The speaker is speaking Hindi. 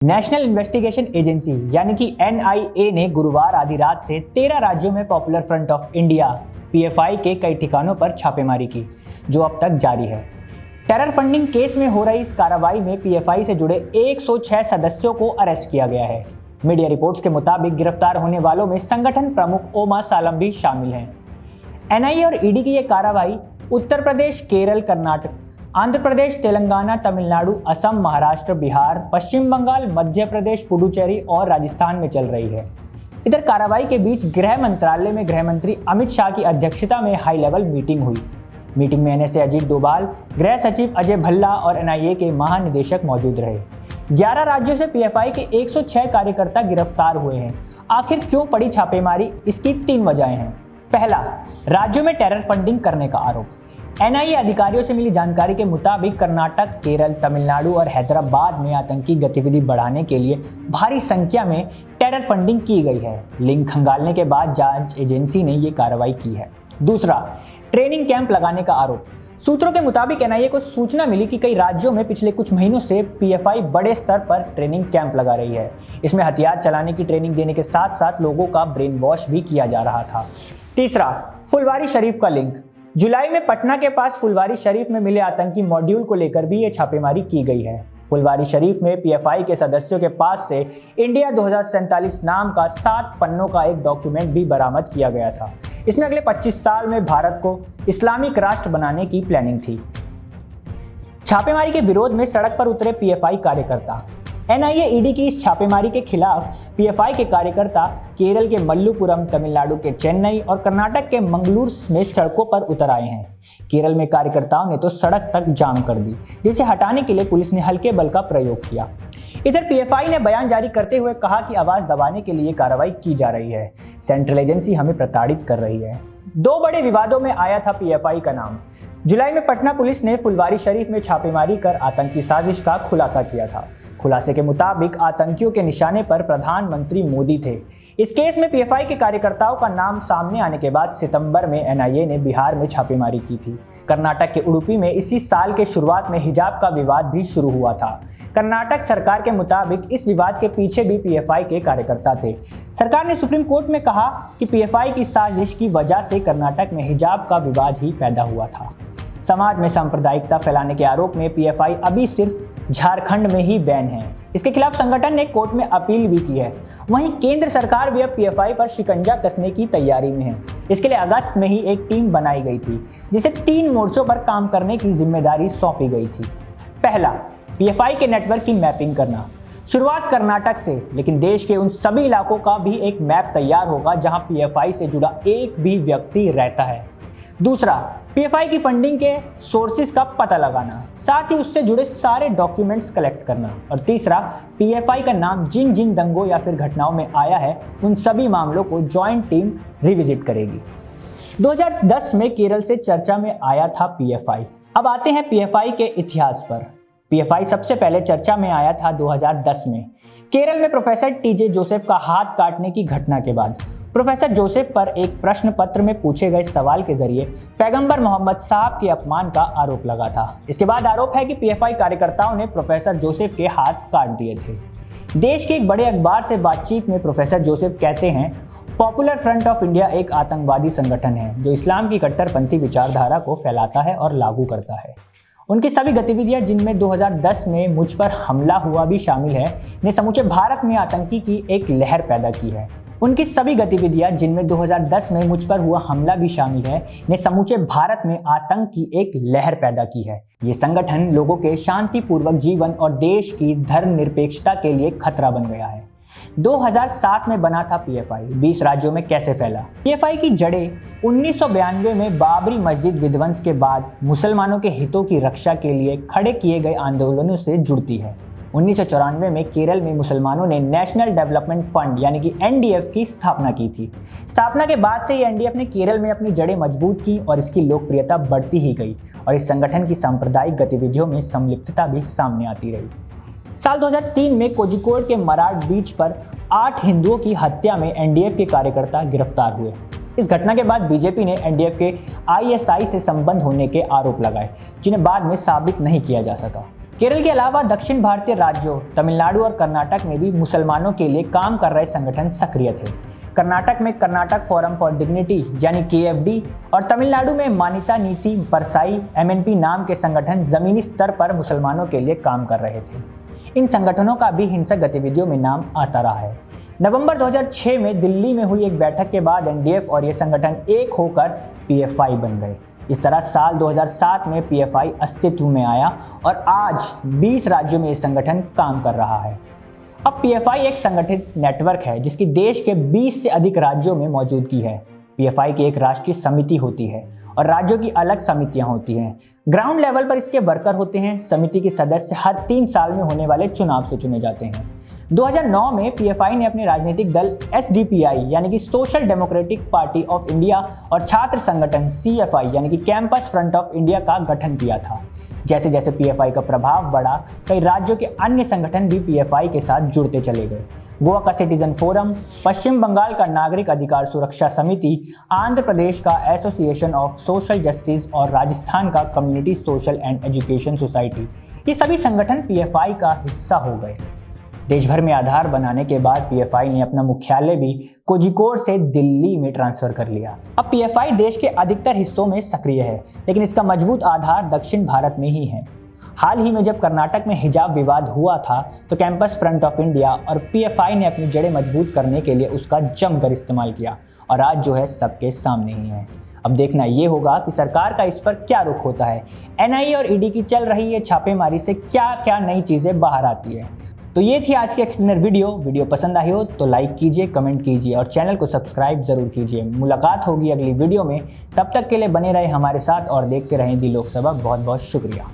नेशनल इन्वेस्टिगेशन एजेंसी यानी कि NIA ने गुरुवार आधी रात से 13 राज्यों में popular front of India PFI के कई ठिकानों पर छापेमारी की, जो अब तक जारी है। टेरर फंडिंग केस में हो रही इस कार्रवाई में PFI से जुड़े 106 सदस्यों को अरेस्ट किया गया है। मीडिया रिपोर्ट्स के मुताबिक गिरफ्तार होने वालों में संगठन प्रमुख ओमा सालम भी शामिल हैं। NIA और ED की यह कार्रवाई उत्तर प्रदेश, केरल, कर्नाटक, आंध्र प्रदेश, तेलंगाना, तमिलनाडु, असम, महाराष्ट्र, बिहार, पश्चिम बंगाल, मध्य प्रदेश, पुडुचेरी और राजस्थान में चल रही है। इधर कार्रवाई के बीच गृह मंत्रालय में गृह मंत्री अमित शाह की अध्यक्षता में हाई लेवल मीटिंग हुई। मीटिंग में NSA अजीत डोभाल, गृह सचिव अजय भल्ला और NIA के महानिदेशक मौजूद रहे। 11 राज्यों से PFI के 106 कार्यकर्ता गिरफ्तार हुए हैं। आखिर क्यों पड़ी छापेमारी? इसकी 3 वजहें हैं। पहला, राज्यों में टेरर फंडिंग करने का आरोप। NIA अधिकारियों से मिली जानकारी के मुताबिक कर्नाटक, केरल, तमिलनाडु और हैदराबाद में आतंकी गतिविधि बढ़ाने के लिए भारी संख्या में टेरर फंडिंग की गई है। लिंक खंगालने के बाद जांच एजेंसी ने ये कार्रवाई की है। दूसरा, ट्रेनिंग कैंप लगाने का आरोप। सूत्रों के मुताबिक NIA को सूचना मिली कि कई राज्यों में पिछले कुछ महीनों से PFI बड़े स्तर पर ट्रेनिंग कैंप लगा रही है। इसमें हथियार चलाने की ट्रेनिंग देने के साथ साथ लोगों का ब्रेन वॉश भी किया जा रहा था। तीसरा, फुलवारी शरीफ का लिंक। जुलाई में पटना के पास फुलवारी शरीफ में मिले आतंकी मॉड्यूल को लेकर भी ये छापेमारी की गई है। फुलवारी शरीफ में PFI के सदस्यों के पास से इंडिया 2047 नाम का 7 पन्नों का एक डॉक्यूमेंट भी बरामद किया गया था। इसमें अगले 25 साल में भारत को इस्लामिक राष्ट्र बनाने की प्लानिंग थी। छापेमारी के विरोध में सड़क पर उतरे PFI कार्यकर्ता। NIA ED की इस छापेमारी के खिलाफ PFI के कार्यकर्ता केरल के मल्लुपुरम, तमिलनाडु के चेन्नई और कर्नाटक के मंगलूर में सड़कों पर उतर आए हैं। केरल में कार्यकर्ताओं ने तो सड़क तक जाम कर दी, जिसे हटाने के लिए पुलिस ने हल्के बल का प्रयोग किया। इधर PFI ने बयान जारी करते हुए कहा कि आवाज दबाने के लिए कार्रवाई की जा रही है। सेंट्रल एजेंसी हमें प्रताड़ित कर रही है। 2 बड़े विवादों में आया था PFI का नाम। जुलाई में पटना पुलिस ने फुलवारी शरीफ में छापेमारी कर आतंकी साजिश का खुलासा किया था। खुलासे के मुताबिक आतंकियों के निशाने पर प्रधानमंत्री मोदी थे। इस केस में PFI के कार्यकर्ताओं का नाम सामने आने के बाद सितंबर में NIA ने बिहार में छापेमारी की थी। कर्नाटक के उडुपी में इसी साल के शुरुआत में हिजाब का विवाद भी शुरू हुआ था। कर्नाटक सरकार के मुताबिक इस विवाद के पीछे भी PFI के कार्यकर्ता थे। सरकार ने सुप्रीम कोर्ट में कहा कि PFI की साजिश की वजह से कर्नाटक में हिजाब का विवाद ही पैदा हुआ था। समाज में सांप्रदायिकता फैलाने के आरोप में PFI अभी सिर्फ झारखंड में ही बैन है। इसके खिलाफ संगठन ने कोर्ट में अपील भी की है। वहीं केंद्र सरकार भी अब PFI पर शिकंजा कसने की तैयारी में है। इसके लिए अगस्त में ही एक टीम बनाई गई थी, जिसे 3 मोर्चों पर काम करने की जिम्मेदारी सौंपी गई थी। पहला, PFI के नेटवर्क की मैपिंग करना। शुरुआत कर्नाटक से, लेकिन देश के उन सभी इलाकों का भी एक मैप तैयार होगा जहां PFI से जुड़ा एक भी व्यक्ति रहता है। दूसरा, PFI की फंडिंग के सोर्सेज का पता लगाना, साथ ही उससे जुड़े सारे डॉक्यूमेंट्स कलेक्ट करना। और तीसरा, PFI का नाम जिन जिन दंगों या फिर घटनाओं में आया है, उन सभी मामलों को जॉइंट टीम रिविजिट करेगी। 2010 में केरल से चर्चा में आया था PFI। अब आते हैं PFI के इतिहास पर। PFI सबसे पहले चर्चा में आया था 2010 में, केरल में प्रोफेसर TJ जोसेफ का हाथ काटने की घटना के बाद। प्रोफेसर जोसेफ पर एक प्रश्न पत्र में पूछे गए सवाल के जरिए पैगंबर मोहम्मद साहब के अपमान का आरोप लगा था। इसके बाद आरोप है कि PFI कार्यकर्ताओं ने प्रोफेसर जोसेफ के हाथ काट दिए थे। देश के एक बड़े अखबार से बातचीत में प्रोफेसर जोसेफ कहते हैं, पॉपुलर फ्रंट ऑफ इंडिया एक आतंकवादी संगठन है जो इस्लाम की कट्टरपंथी विचारधारा को फैलाता है और लागू करता है। उनकी सभी गतिविधियां, जिनमें 2010 में मुझ पर हमला हुआ भी शामिल है, ने समूचे भारत में आतंकी की एक लहर पैदा की है। उनकी सभी गतिविधियां, जिनमें 2010 में मुझ पर हुआ हमला भी शामिल है, ने समूचे भारत में आतंक की एक लहर पैदा की है। ये संगठन लोगों के शांतिपूर्वक जीवन और देश की धर्मनिरपेक्षता के लिए खतरा बन गया है। 2007 में बना था PFI। 20 राज्यों में कैसे फैला? PFI की जड़ें 1992 में बाबरी मस्जिद विध्वंस के बाद मुसलमानों के हितों की रक्षा के लिए खड़े किए गए आंदोलनों से जुड़ती है। 1994 में केरल में मुसलमानों ने नेशनल डेवलपमेंट फंड यानी कि NDF की स्थापना की थी। स्थापना के बाद से ये NDF ने केरल में अपनी जड़ें मजबूत की और इसकी लोकप्रियता बढ़ती ही गई और इस संगठन की सांप्रदायिक गतिविधियों में संलिप्तता भी सामने आती रही। साल 2003 में कोझिकोड के मराड़ बीच पर 8 हिंदुओं की हत्या में NDF के कार्यकर्ता गिरफ्तार हुए। इस घटना के बाद बीजेपी ने NDF के ISI से संबंध होने के आरोप लगाए, जिन्हें बाद में साबित नहीं किया जा सका। केरल के अलावा दक्षिण भारतीय राज्यों तमिलनाडु और कर्नाटक में भी मुसलमानों के लिए काम कर रहे संगठन सक्रिय थे। कर्नाटक में कर्नाटक फोरम फॉर डिग्निटी यानी KFD और तमिलनाडु में मानिता नीति परसाई MNP नाम के संगठन जमीनी स्तर पर मुसलमानों के लिए काम कर रहे थे। इन संगठनों का भी हिंसक गतिविधियों में नाम आता रहा है। नवंबर 2006 में दिल्ली में हुई एक बैठक के बाद NDF और ये संगठन एक होकर PFI बन गए। इस तरह साल 2007 में PFI अस्तित्व में आया और आज 20 राज्यों में ये संगठन काम कर रहा है। अब PFI एक संगठित नेटवर्क है जिसकी देश के 20 से अधिक राज्यों में मौजूदगी है। PFI की एक राष्ट्रीय समिति होती है और राज्यों की अलग समितियां होती हैं। ग्राउंड लेवल पर इसके वर्कर होते हैं। समिति के सदस्य हर 3 साल में होने वाले चुनाव से चुने जाते हैं। 2009 में PFI ने अपने राजनीतिक दल SDPI यानी कि social democratic party of India और छात्र संगठन CFI यानी कि कैंपस फ्रंट ऑफ इंडिया का गठन किया था। जैसे जैसे PFI का प्रभाव बढ़ा, कई राज्यों के अन्य संगठन भी PFI के साथ जुड़ते चले गए। गोवा का सिटीजन फोरम, पश्चिम बंगाल का नागरिक अधिकार सुरक्षा समिति, आंध्र प्रदेश का एसोसिएशन ऑफ सोशल जस्टिस और राजस्थान का community social and education society, ये सभी संगठन PFI का हिस्सा हो गए। देश भर में आधार बनाने के बाद PFI ने अपना मुख्यालय भी कोझिकोड से दिल्ली में ट्रांसफर कर लिया। अब PFI देश के अधिकतर हिस्सों में सक्रिय है, लेकिन इसका मजबूत आधार दक्षिण भारत में ही है। हाल ही में जब कर्नाटक में हिजाब विवाद हुआ था तो कैंपस फ्रंट ऑफ इंडिया और PFI ने अपनी जड़ें मजबूत करने के लिए उसका जमकर इस्तेमाल किया और आज जो है सबके सामने ही है। अब देखना ये होगा कि सरकार का इस पर क्या रुख होता है। NIA और ED की चल रही है छापेमारी से क्या क्या नई चीज़ें बाहर आती है। तो ये थी आज की एक्सप्लेनर वीडियो पसंद आई हो तो लाइक कीजिए, कमेंट कीजिए और चैनल को सब्सक्राइब जरूर कीजिए। मुलाकात होगी अगली वीडियो में, तब तक के लिए बने रहे हमारे साथ और देखते रहें दी लोकसभा। बहुत बहुत शुक्रिया।